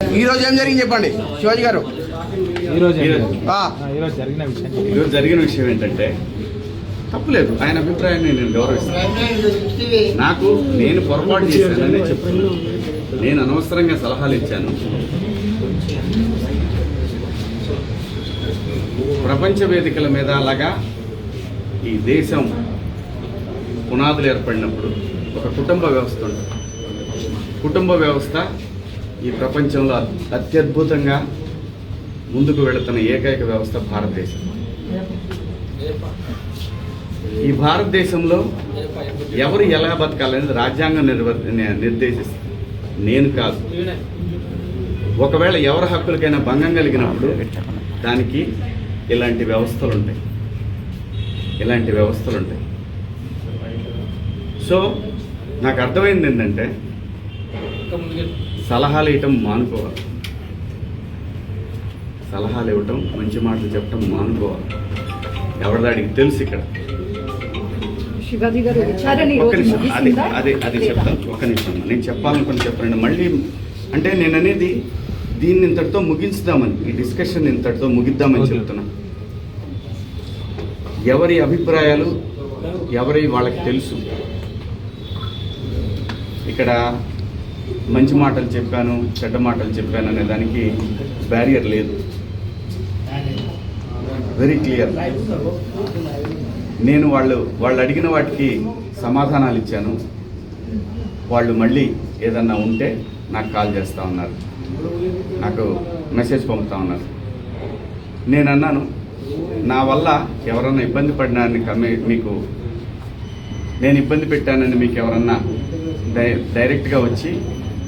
ఈ రోజు ఏం జరిగింది చెప్పండి శివాజీ గారు. ఈరోజు జరిగిన విషయం ఏంటంటే తప్పులేదు, ఆయన అభిప్రాయాన్ని నేను గౌరవిస్తాను. నేను పొరపాటు చేశానని చెప్తున్నాను. నేను అనవసరంగా సలహాలు ఇచ్చాను. ప్రపంచ వేదికల మీద అలాగా ఈ దేశం పునాదులు ఏర్పడినప్పుడు ఒక కుటుంబ వ్యవస్థ ఉంటుంది. కుటుంబ వ్యవస్థ ఈ ప్రపంచంలో అత్యద్భుతంగా ముందుకు వెళుతున్న ఏకైక వ్యవస్థ భారతదేశం. ఈ భారతదేశంలో ఎవరు ఎలా బతకాలనేది రాజ్యాంగం నిర్దేశిస్తుంది, నేను కాదు. ఒకవేళ ఎవరి హక్కులకైనా భంగం కలిగినప్పుడు దానికి ఇలాంటి వ్యవస్థలు ఉంటాయి. సో నాకు అర్థమైంది ఏంటంటే సలహాలు ఇవ్వటం మానుకోవాలి, సలహాలు ఇవ్వటం, మంచి మాటలు చెప్పటం మానుకోవాలి. ఎవరిదాడికి తెలుసు. ఇక్కడ అదే చెప్తాను. ఒక్క నిమిషం, నేను చెప్పాలనుకుని చెప్పండి. మళ్ళీ అంటే నేను అనేది దీన్ని ఇంతటితో ముగించుదామని, ఈ డిస్కషన్ ఇంతటితో ముగిద్దామని చెప్తున్నాను. ఎవరి అభిప్రాయాలు వాళ్ళకి తెలుసు. ఇక్కడ మంచి మాటలు చెప్పాను, చెడ్డ మాటలు చెప్పాను అనే దానికి బ్యారియర్ లేదు. Very clear. నేను వాళ్ళు అడిగిన వాటికి సమాధానాలు ఇచ్చాను. వాళ్ళు మళ్ళీ ఏదన్నా ఉంటే నాకు కాల్ చేస్తూ ఉన్నారు, నాకు మెసేజ్ పంపుతా ఉన్నారు. నేను అన్నాను, నా వల్ల ఎవరన్నా ఇబ్బంది పడినారని మీకు నేను ఇబ్బంది పెట్టానని మీకు ఎవరన్నా డైరెక్ట్గా వచ్చి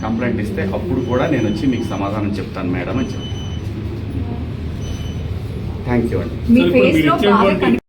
కంప్లైంట్ ఇస్తే అప్పుడు కూడా నేను వచ్చి మీకు సమాధానం చెప్తాను మేడం అని చెప్పి. థ్యాంక్ యూ అండి.